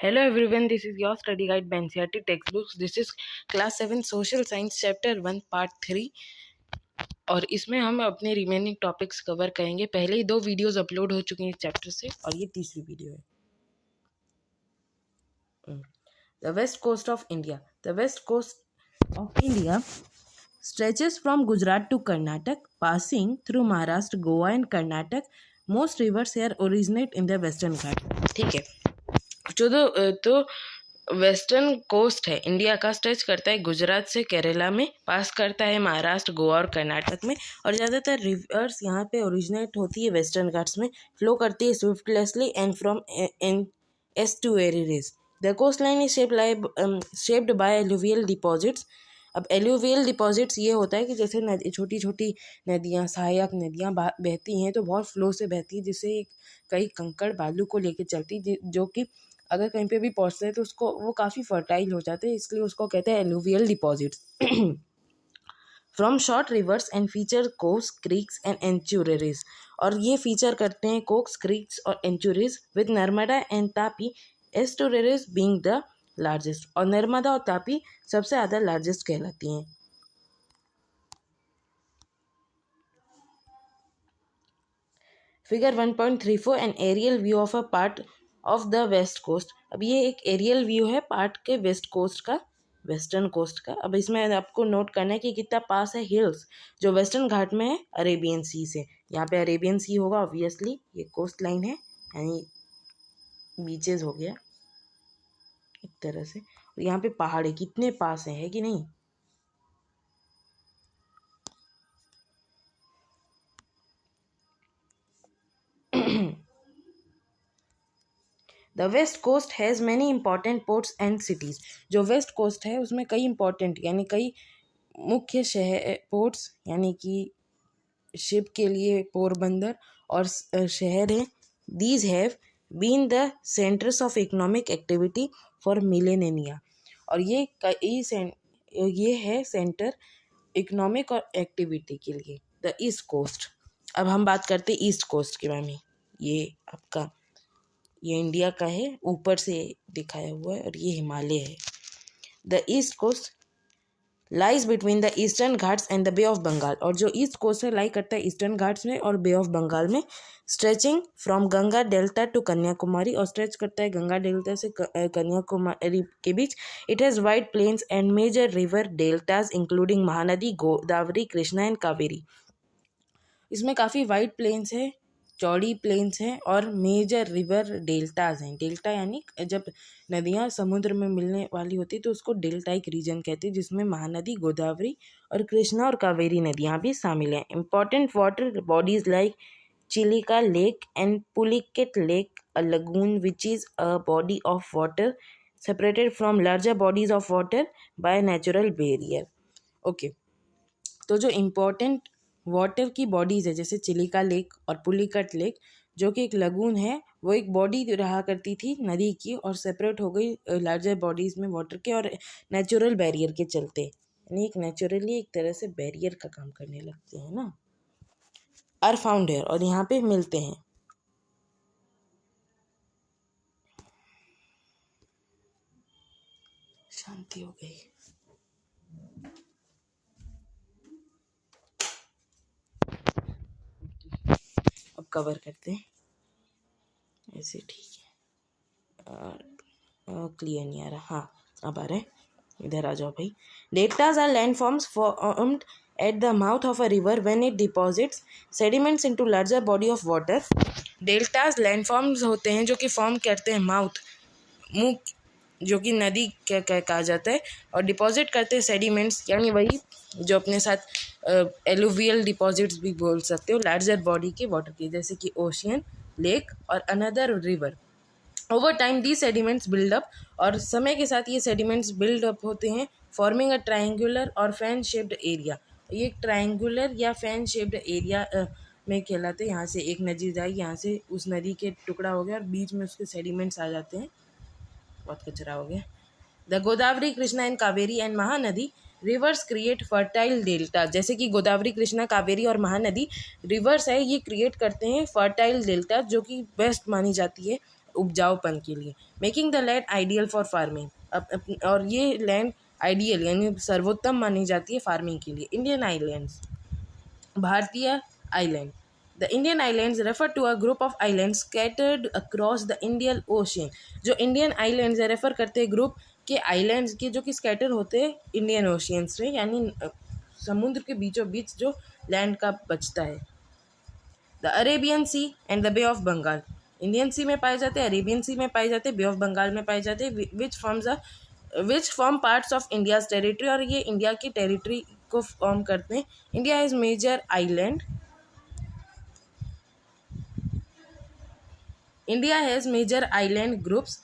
Hello everyone, this is your study guide by NCERT textbooks. This is class 7 social science chapter 1 part 3 और इसमें हम अपने remaining topics cover करेंगे। पहले ही 2 videos upload हो चुकी हैं इस चैप्टर से और ये तीसरी वीडियो है। The west coast of India. The west coast of India stretches from Gujarat to Karnataka, passing through Maharashtra, Goa and Karnataka. Most rivers here originate in the Western Ghats. ठीक है, तो western coast है India का, stretch करता है गुजरात से केरला में, पास करता है महाराष्ट्र, गोवा और कर्नाटक में, और ज़्यादातर रिवर्स यहाँ पे ओरिजिनेट होती है वेस्टर्न घाट्स में, फ्लो करती है swiftlessly and from in estuaries. The coast line is shaped by alluvial deposits. अब एलुवियल डिपॉजिट्स ये होता है कि जैसे छोटी छोटी नदियाँ, सहायक नदियाँ बहती हैं तो बहुत फ्लो से बहती है, जिससे कई कंकड़ बालू को लेके चलती, जो कि अगर कहीं पे भी पहुंचते हैं तो उसको वो काफ़ी फर्टाइल हो जाते हैं, इसलिए उसको कहते हैं alluvial deposits. From short rivers and feature coves, creeks and estuaries. और ये फीचर करते हैं कोक्स, क्रीक्स और estuaries with Narmada and Tapi estuaries being the largest. और नर्मदा और तापी सबसे ज़्यादा लार्जेस्ट कहलाती हैं। Figure 1.34 an aerial view of a part of the west coast. अब ये एक एरियल व्यू है पार्ट के वेस्ट कोस्ट का, वेस्टर्न कोस्ट का। अब इसमें आपको नोट करना है कि कितना पास है हिल्स जो वेस्टर्न घाट में है अरेबियन सी से। यहाँ पे अरेबियन सी होगा ऑब्वियसली, ये कोस्ट लाइन है यानी बीचेस हो गया एक तरह से। और यहाँ पे पहाड़ है, कितने पास है कि नहीं। The west coast has many important ports and cities. जो वेस्ट कोस्ट है उसमें कई इंपॉर्टेंट यानी कई मुख्य शहर, पोर्ट्स यानी कि शिप के लिए पोरबंदर और शहर हैं। These have been the centres of economic activity for millennia. और ये है सेंटर इकोनॉमिक और एक्टिविटी के लिए, द ईस्ट कोस्ट। अब हम बात करते हैं ईस्ट कोस्ट के बारे में। ये इंडिया का है, ऊपर से दिखाया हुआ है, और ये हिमालय है। The east coast lies between the Eastern Ghats and the bay of Bengal. और जो ईस्ट कोस्ट है लाई करता है ईस्टर्न घाट्स में और बे ऑफ बंगाल में, stretching from Ganga delta to Kanyakumari. और स्ट्रेच करता है गंगा डेल्टा से कन्याकुमारी के बीच। It has wide plains and major river deltas including Mahanadi, Godavari, Krishna and Kaveri. इसमें काफ़ी वाइड प्लेन्स है, चौड़ी प्लेन्स हैं और मेजर रिवर डेल्टाज हैं। डेल्टा यानी जब नदियाँ समुद्र में मिलने वाली होती तो उसको डेल्टाइक रीजन कहते हैं, जिसमें महानदी, गोदावरी और कृष्णा और कावेरी नदियाँ भी शामिल हैं। Important water bodies like Chilika lake and Pulicat lake, a lagoon which is a body of water separated from larger bodies of water by natural barrier. Okay, तो जो इम्पोर्टेंट वाटर की बॉडीज़ है जैसे चिलिका लेक और पुलिकट लेक, जो कि एक लगून है, वो एक बॉडी रहा करती थी नदी की और सेपरेट हो गई लार्जर बॉडीज़ में वाटर के और नेचुरल बैरियर के चलते, यानी एक नेचुरली एक तरह से बैरियर का काम करने लगते हैं ना। आर फाउंड है और यहाँ पे मिलते हैं। शांति हो गई। अब कवर करते हैं ऐसे, ठीक है। और क्लियर नहीं आ रहा, हाँ अब आ रहा है, इधर आ जाओ भाई। Deltas are landforms formed at the mouth of a river when it deposits sediments into larger body of water. Deltas landforms होते हैं जो कि फॉर्म करते हैं माउथ, मुंह, जो कि नदी कहा जाता है, और डिपॉजिट करते हैं सेडिमेंट्स यानी वही जो अपने साथ एलुवियल डिपॉजिट्स भी बोल सकते हो, लार्जर बॉडी के वाटर की, जैसे कि ओशियन, लेक और अनदर रिवर। ओवर टाइम दी सेडिमेंट्स बिल्डअप, और समय के साथ ये सेडिमेंट्स बिल्डअप होते हैं, फॉर्मिंग अ ट्रायंगुलर और फैन शेप्ड एरिया। ये ट्रायंगुलर या फैन शेप्ड एरिया में कहलाते हैं। यहाँ से एक नदी जाएगी, यहाँ से उस नदी के टुकड़ा हो गया और बीच में उसके सेडिमेंट्स आ जाते हैं, बहुत कचरा हो गया। The Godavari, Krishna and Kaveri and Mahanadi reverse create fertile delta. जैसे कि गोदावरी, कृष्णा, कावेरी और महानदी रिवर्स है, ये क्रिएट करते हैं फर्टाइल डेल्टा जो कि बेस्ट मानी जाती है उपजाऊपन के लिए, making the land ideal for farming. और ये लैंड आइडियल यानी सर्वोत्तम मानी जाती है फार्मिंग के लिए। इंडियन आइलैंड्स, भारतीय island. The Indian islands refer to a group of islands scattered across the Indian Ocean. जो इंडियन आइलैंड्स रेफर करते हैं ग्रुप के आइलैंड्स के जो कि स्कैटर होते हैं इंडियन ओशियन से, यानी समुद्र के बीचों बीच जो लैंड का बचता है। The Arabian sea and the bay of Bengal, Indian sea में पाए जाते हैं, अरेबियन सी में पाए जाते हैं, बे ऑफ बंगाल में पाए जाते हैं, which form parts of India's territory, और ये इंडिया की टेरिटरी को फॉर्म करते हैं। India has major island, India has major island groups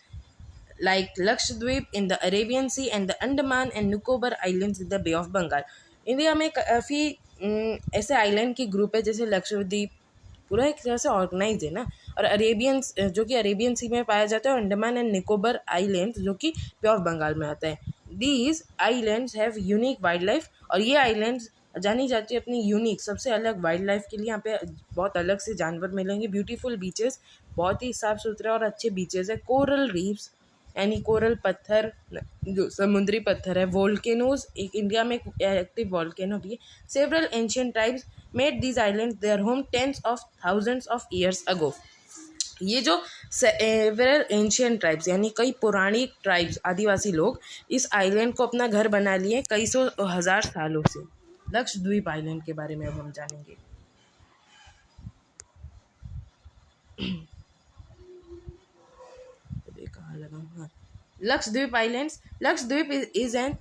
like Lakshadweep in the Arabian Sea and the Andaman and Nicobar Islands in the Bay of Bengal. India में काफ़ी ऐसे island की group है, जैसे लक्षद्वीप पूरा एक तरह से ऑर्गेनाइज है ना, और अरेबियन जो कि अरेबियन सी में पाया जाता है, और अंडमान एंड निकोबर आइलैंड जो कि बे ऑफ बंगाल में आता है। These islands have unique wild life, और ये आइलैंड्स जानी जाती है अपनी यूनिक सबसे अलग वाइल्ड लाइफ के लिए। यहाँ पे बहुत अलग से जानवर मिलेंगे। ब्यूटीफुल बीचेस, बहुत ही साफ़ सुथरे और अच्छे बीचेस है। कोरल रीफ्स यानी कोरल पत्थर, जो समुद्री पत्थर है। वोल्केनोज, एक इंडिया में एक एक्टिव वोल्केनो भी है। Several ancient tribes made these island their home tens of thousands of years ago. ये जो सेवरल एंशियंट ट्राइब्स यानी कई पुरानी ट्राइब्स, आदिवासी लोग इस आइलैंड को अपना घर बना लिए कई सौ हज़ार सालों से। लक्षद्वीप आइलैंड के बारे में अब हम जानेंगे। कहाँ लगा? हाँ, Lakshadweep islands. Lakshadweep is an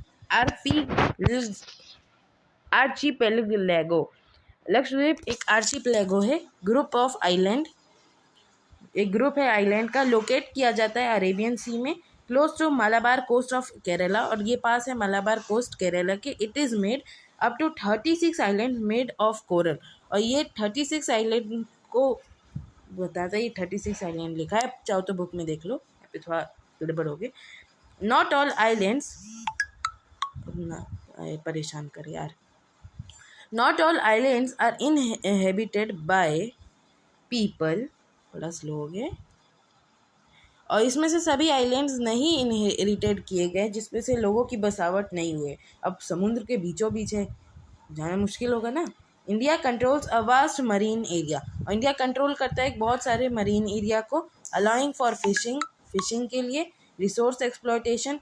archipelago. Lakshadweep एक आर्चीपेलागो है, ग्रुप ऑफ आइलैंड, एक ग्रुप है आइलैंड का। लोकेट किया जाता है अरेबियन सी में, close to Malabar coast of Kerala, और ये पास है मलाबार कोस्ट केरला के। It is made up to 36 island made of coral, और ये 36 आइलैंड को बताता है। ये 36 आइलैंड लिखा है, चाहो तो बुक में देख लो, यहाँ पे थोड़ा गड़बड़ हो गई। नॉट ऑल आइलैंड्स, परेशान करे यार। Not all islands are inhabited by people, थोड़ा स्लो हो गए, और इसमें से सभी आइलैंड्स नहीं इनहेरिटेड किए गए जिसमें से लोगों की बसावट नहीं हुए। अब समुद्र के बीचों बीच है, जाना मुश्किल होगा ना। India controls a vast marine area, और इंडिया कंट्रोल करता है एक बहुत सारे मरीन एरिया को, अलाउइंग फॉर फिशिंग के लिए, रिसोर्स एक्सप्लॉयटेशन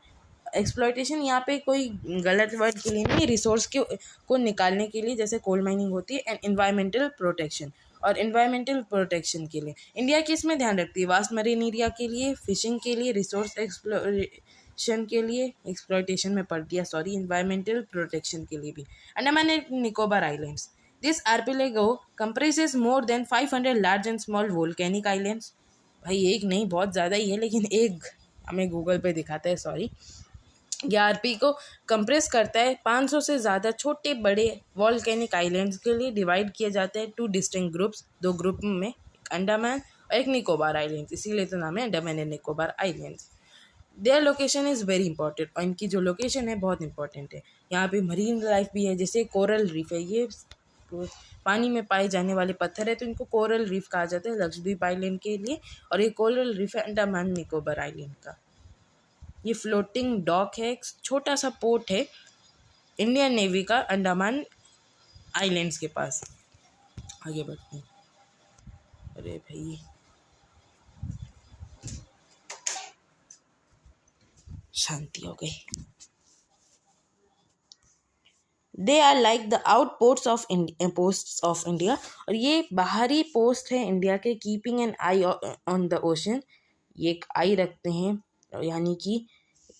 यहाँ पे कोई गलत वर्ड के लिए नहीं, रिसोर्स को निकालने के लिए, जैसे कोल माइनिंग होती है, एंड एनवायरमेंटल प्रोटेक्शन, और एनवायरमेंटल प्रोटेक्शन के लिए इंडिया किस में ध्यान रखती है? वास्ट मरीन एरिया के लिए, फिशिंग के लिए, रिसोर्स एक्सप्लोरेशन के लिए, एक्सप्लॉयटेशन में पढ़ दिया सॉरी, एनवायरमेंटल प्रोटेक्शन के लिए भी। Andaman and Nicobar islands, this archipelago comprises more than 500 large and small volcanic islands. भाई एक नहीं, बहुत ज़्यादा ही है, लेकिन एक हमें गूगल पे दिखाता है सॉरी। ये आरपी को कंप्रेस करता है 500 से ज़्यादा छोटे बड़े वॉल्केनिक आइलैंड्स के लिए डिवाइड किए जाते हैं 2 डिस्टिंक्ट ग्रुप्स, 2 ग्रुप में, एक अंडमान और एक निकोबार आइलैंड्स, इसीलिए तो नाम है Andaman and Nicobar islands. Their location is very important, और इनकी जो लोकेशन है बहुत इंपॉर्टेंट है। यहाँ पे मरीन लाइफ भी है, जैसे कोरल रीफ है, ये पानी में पाए जाने वाले पत्थर है, तो इनको कोरल रीफ कहा जाता है लक्षद्वीप आइलैंड के लिए, और ये कोरल रीफ है अंडमान निकोबार आइलैंड का। ये फ्लोटिंग डॉक है, एक छोटा सा पोर्ट है इंडियन नेवी का अंडमान आइलैंड्स के पास। आगे बढ़ते हैं। अरे भाई शांति हो गई। They are like the outpost of India, और ये बाहरी पोस्ट है इंडिया के। Keeping an eye on the ocean, ये एक आई रखते हैं यानी कि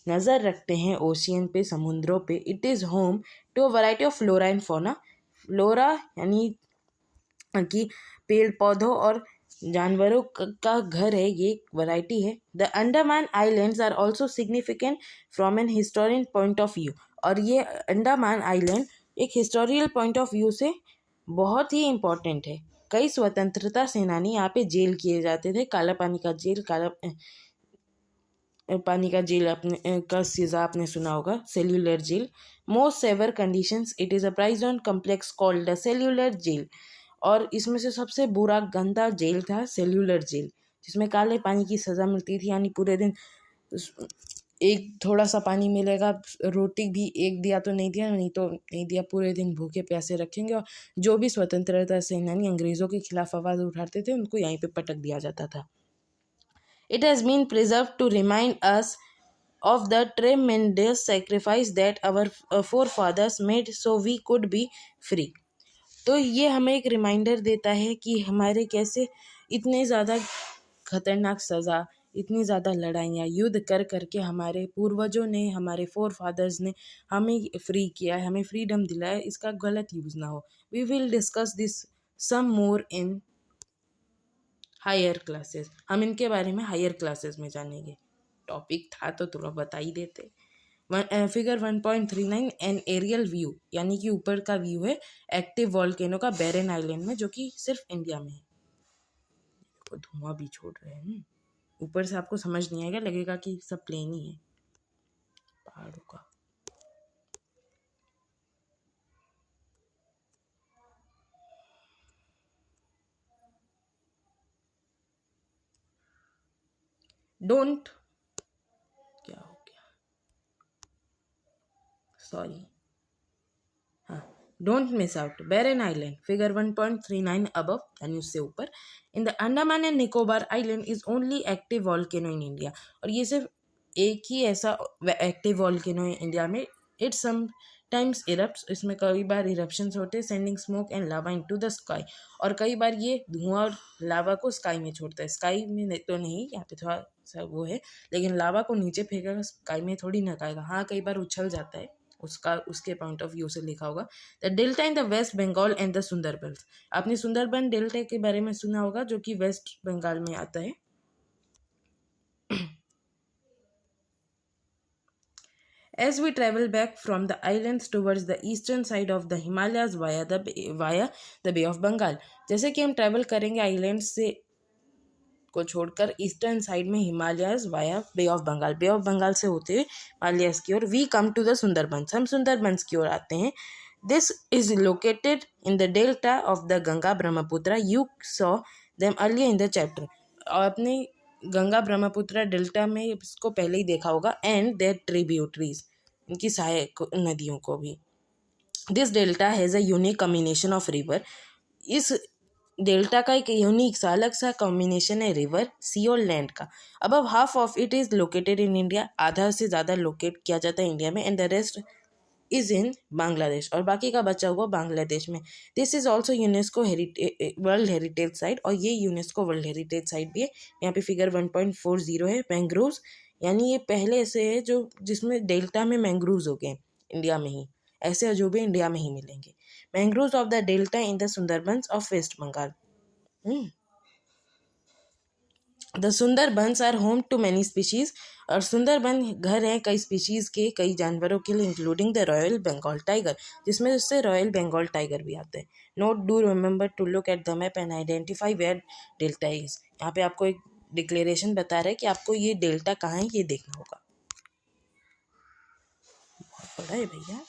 नज़र रखते हैं ओशियन पे, समुद्रों पे। It is home to a variety of flora and fauna. Flora यानी कि पेड़ पौधों और जानवरों का घर है, ये एक वैरायटी है। The Andaman islands are also significant from an historian point of view, और ये अंडमान आइलैंड एक हिस्टोरियल पॉइंट ऑफ व्यू से बहुत ही इम्पोर्टेंट है। कई स्वतंत्रता सेनानी यहाँ पे जेल किए जाते थे। काला पानी का जेल, पानी का जेल अपने का सज़ा आपने सुना होगा, cellular jail. Most severe conditions, it is a prison complex called the cellular jail, और इसमें से सबसे बुरा गंदा जेल था सेल्यूलर जेल। जिसमें काले पानी की सज़ा मिलती थी, यानी पूरे दिन एक थोड़ा सा पानी मिलेगा, रोटी भी एक दिया तो नहीं दिया, नहीं तो नहीं दिया, पूरे दिन भूखे प्यासे रखेंगे। और जो भी स्वतंत्रता सेनानी अंग्रेज़ों के खिलाफ आवाज़ उठाते थे उनको यहीं पे पटक दिया जाता था। It has been preserve to remind us of the tremendous sacrifice that our forefathers made so we could be free। तो ये हमें एक रिमाइंडर देता है कि हमारे कैसे इतने ज़्यादा खतरनाक सज़ा, इतनी ज़्यादा लड़ाइयाँ युद्ध कर करके हमारे पूर्वजों ने, हमारे फोर फादर्स ने हमें फ्री किया है, हमें फ्रीडम दिलाया है, इसका गलत यूज़ ना हो। We will discuss this some more in higher classes. हम इनके बारे में हायर क्लासेस में जानेंगे। टॉपिक था तो थोड़ा बता ही देते। फिगर 1.39 एन एरियल व्यू, यानी कि ऊपर का व्यू है एक्टिव वॉल्केनो का बैरन आइलैंड में, जो कि सिर्फ इंडिया में है। धुआं भी छोड़ रहे हैं ऊपर से, आपको समझ नहीं आएगा, लगेगा कि सब प्लेन ही है पहाड़ों का। डोंट, क्या हो गया, सॉरी, हाँ, don't miss out Barren Island figure 1.39 above, यानी उससे ऊपर। In the Andaman and Nicobar island is only active volcano in India, और ये सिर्फ एक ही ऐसा एक्टिव वॉल्केनो है इंडिया में। इट समटाइम्स इरप्ट्स, इसमें कई बार इरप्शंस होते हैं, sending smoke and lava into the sky, और कई बार ये धुआं और लावा को स्काई में छोड़ता है। स्काई में तो नहीं, यहाँ पे थोड़ा सा वो है, लेकिन लावा को नीचे फेंकेगा, स्काई में थोड़ी ना खाएगा। हाँ, कई बार उछल जाता है, उसका उसके पॉइंट ऑफ व्यू से लिखा होगा। The delta in the West Bengal and the Sundarbans, आपने सुंदरबन डेल्टा के बारे में सुना होगा, जो कि वेस्ट बंगाल में आता है। As we travel back from the islands towards the eastern side of the Himalayas via the Bay of Bengal, जैसे कि हम ट्रैवल करेंगे आइलैंड से को छोड़कर ईस्टर्न साइड में Himalayas via bay of Bengal, bay of Bengal से होते हुए हिमालयाज की ओर, we come to the Sundarbans, हम सुंदरबंस की ओर आते हैं। This is located in the delta of the Ganga Brahmaputra, you saw them earlier in the chapter, और अपने गंगा ब्रह्मपुत्र डेल्टा में इसको पहले ही देखा होगा, एंड देयर ट्रिब्यूटरीज, इनकी सहायक नदियों को भी। This delta has a unique combination of river, इस डेल्टा का एक यूनिक सा अलग सा कॉम्बिनेशन है रिवर, सी और लैंड का। Above half of it is located in India, आधा से ज़्यादा लोकेट किया जाता है इंडिया में, and the rest is in Bangladesh, और बाकी का बचा हुआ बांग्लादेश में। This is also UNESCO world heritage site, और ये यूनेस्को वर्ल्ड हेरिटेज साइट भी है। यहाँ पे फिगर 1.40 है। मैंग्रोव्स, यानी ये पहले से है जो जिसमें डेल्टा में मैंग्रोव्स हो गए इंडिया में ही, ऐसे अजूबे इंडिया में ही मिलेंगे। Mangroves of the delta in the Sundarbans of West Bengal. The Sundarbans are home to many species, और सुंदरबन घर है कई स्पीशीज के, कई जानवरों के लिए, including the royal Bengal tiger, जिसमें उससे रॉयल बंगाल टाइगर भी आते हैं। Note, do remember to look at the map and identify where delta is. यहाँ पे आपको एक डिक्लेरेशन बता रहा है कि आपको ये डेल्टा कहाँ है ये देखना होगा। बहुत बड़ा है भैया।